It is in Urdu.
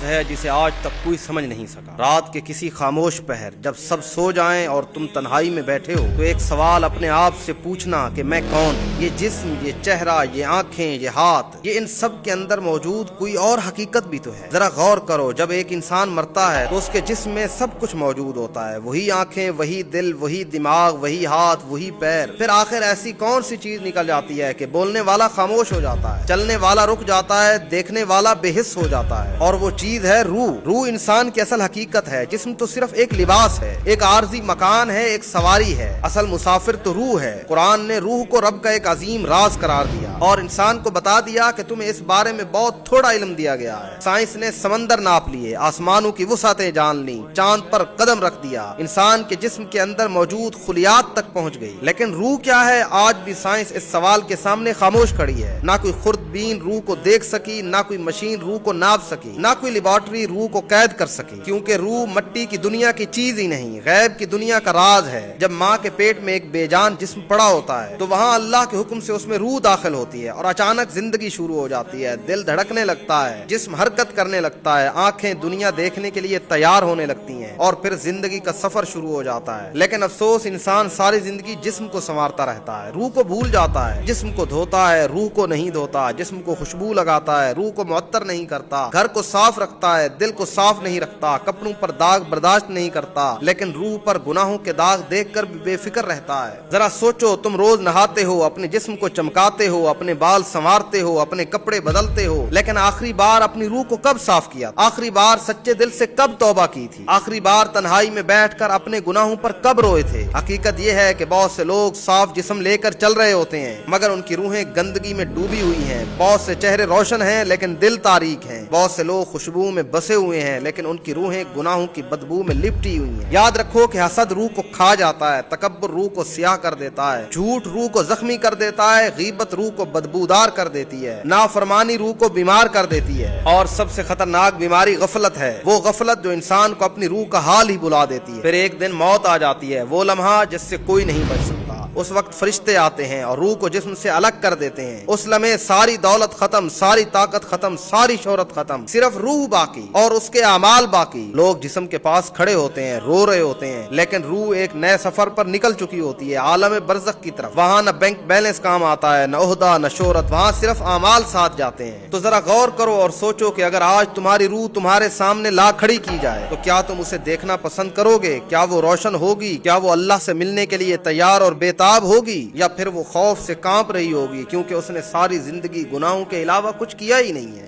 ہے جسے آج تک کوئی سمجھ نہیں سکا۔ رات کے کسی خاموش پہر جب سب سو جائیں اور تم تنہائی میں بیٹھے ہو تو ایک سوال اپنے آپ سے پوچھنا کہ میں کون ہوں؟ یہ جسم، یہ چہرہ، یہ آنکھیں، یہ ہاتھ، یہ ان سب کے اندر موجود کوئی اور حقیقت بھی تو ہے۔ ذرا غور کرو، جب ایک انسان مرتا ہے تو اس کے جسم میں سب کچھ موجود ہوتا ہے، وہی آنکھیں، وہی دل، وہی دماغ، وہی ہاتھ، وہی پیر۔ پھر آخر ایسی کون سی چیز نکل جاتی ہے کہ بولنے والا خاموش ہو جاتا ہے، چلنے والا رک جاتا ہے، دیکھنے والا بے حس ہو جاتا ہے؟ اور وہ چیز ہے روح۔ روح انسان کی اصل حقیقت ہے، جسم تو صرف ایک لباس ہے، ایک عارضی مکان ہے، ایک سواری ہے، اصل مسافر تو روح ہے۔ قرآن نے روح کو رب کا ایک عظیم راز قرار دیا اور انسان کو بتا دیا کہ تمہیں اس بارے میں بہت تھوڑا علم دیا گیا ہے۔ سائنس نے سمندر ناپ لیے، آسمانوں کی وسعتیں جان لیں، چاند پر قدم رکھ دیا، انسان کے جسم کے اندر موجود خلیات تک پہنچ گئی، لیکن روح کیا ہے؟ آج بھی سائنس اس سوال کے سامنے خاموش کھڑی ہے۔ نہ کوئی خوردبین روح کو دیکھ سکی، نہ کوئی مشین روح کو ناپ سکی، نہ کوئی لیبارٹری روح کو قید کر سکی، کیونکہ روح مٹی کی دنیا کی چیز ہی نہیں، غیب کی دنیا کا راز ہے۔ جب ماں کے پیٹ میں ایک بے جان جسم پڑا ہوتا ہے تو وہاں اللہ کے حکم سے اس میں روح داخل ہوتی ہے اور اچانک زندگی شروع ہو جاتی ہے، دل دھڑکنے لگتا ہے، جسم حرکت کرنے لگتا ہے، آنکھیں دنیا دیکھنے کے لیے تیار ہونے لگتی ہیں اور پھر زندگی کا سفر شروع ہو جاتا ہے۔ لیکن افسوس، انسان ساری زندگی جسم کو سنوارتا رہتا ہے، روح کو بھول جاتا ہے، جسم کو دھوتا ہے، روح کو نہیں دھوتا، جسم کو خوشبو لگاتا ہے، روح کو معطر نہیں کرتا، گھر کو صاف رکھتا ہے، دل کو صاف نہیں رکھتا، کپڑوں پر داغ برداشت نہیں کرتا، لیکن روح پر گناہوں کے داغ دیکھ کر بھی بے فکر رہتا ہے۔ ذرا سوچو، تم روز نہاتے ہو، اپنے جسم کو چمکاتے ہو، اپنے بال سنوارتے ہو، اپنے کپڑے بدلتے ہو، لیکن آخری بار اپنی روح کو کب صاف کیا؟ آخری بار سچے دل سے کب توبہ کی تھی؟ آخری بار تنہائی میں بیٹھ کر اپنے گناہوں پر کب روئے تھے؟ حقیقت یہ ہے کہ بہت سے لوگ صاف جسم لے کر چل رہے ہوتے ہیں مگر ان کی روحیں گندگی میں ڈوبی ہوئی ہیں۔ بہت سے چہرے روشن ہیں لیکن دل تاریک ہیں، بہت سے لوگ خوشبو میں بسے ہوئے ہیں لیکن ان کی روحیں گناہوں کی بدبو میں لپٹی ہوئی ہیں۔ یاد رکھو کہ حسد روح کو کھا جاتا ہے، تکبر روح کو سیاہ کر دیتا ہے، جھوٹ روح کو زخمی کر دیتا ہے، غیبت روح کو بدبودار کر دیتی ہے، نافرمانی روح کو بیمار کر دیتی ہے، اور سب سے خطرناک بیماری غفلت ہے، وہ غفلت جو انسان کو اپنی روح کا حال ہی بلا دیتی ہے۔ پھر ایک دن موت آ جاتی ہے، وہ لمحہ جس سے کوئی نہیں بچ سکتا۔ اس وقت فرشتے آتے ہیں اور روح کو جسم سے الگ کر دیتے ہیں۔ اس لمحے ساری دولت ختم، ساری طاقت ختم، ساری شہرت ختم، صرف روح باقی اور اس کے اعمال باقی۔ لوگ جسم کے پاس کھڑے ہوتے ہیں، رو رہے ہوتے ہیں، لیکن روح ایک نئے سفر پر نکل چکی ہوتی ہے، عالم برزخ کی طرف۔ وہاں نہ بینک بیلنس کام آتا ہے، نہ عہدہ، نہ شہرت، وہاں صرف اعمال ساتھ جاتے ہیں۔ تو ذرا غور کرو اور سوچو کہ اگر آج تمہاری روح تمہارے سامنے لا کھڑی کی جائے تو کیا تم اسے دیکھنا پسند کرو گے؟ کیا وہ روشن ہوگی؟ کیا وہ اللہ سے ملنے کے لیے تیار اور بےتاب ہوگی؟ یا پھر وہ خوف سے کانپ رہی ہوگی کیونکہ اس نے ساری زندگی گناہوں کے علاوہ کچھ کیا ہی نہیں ہے؟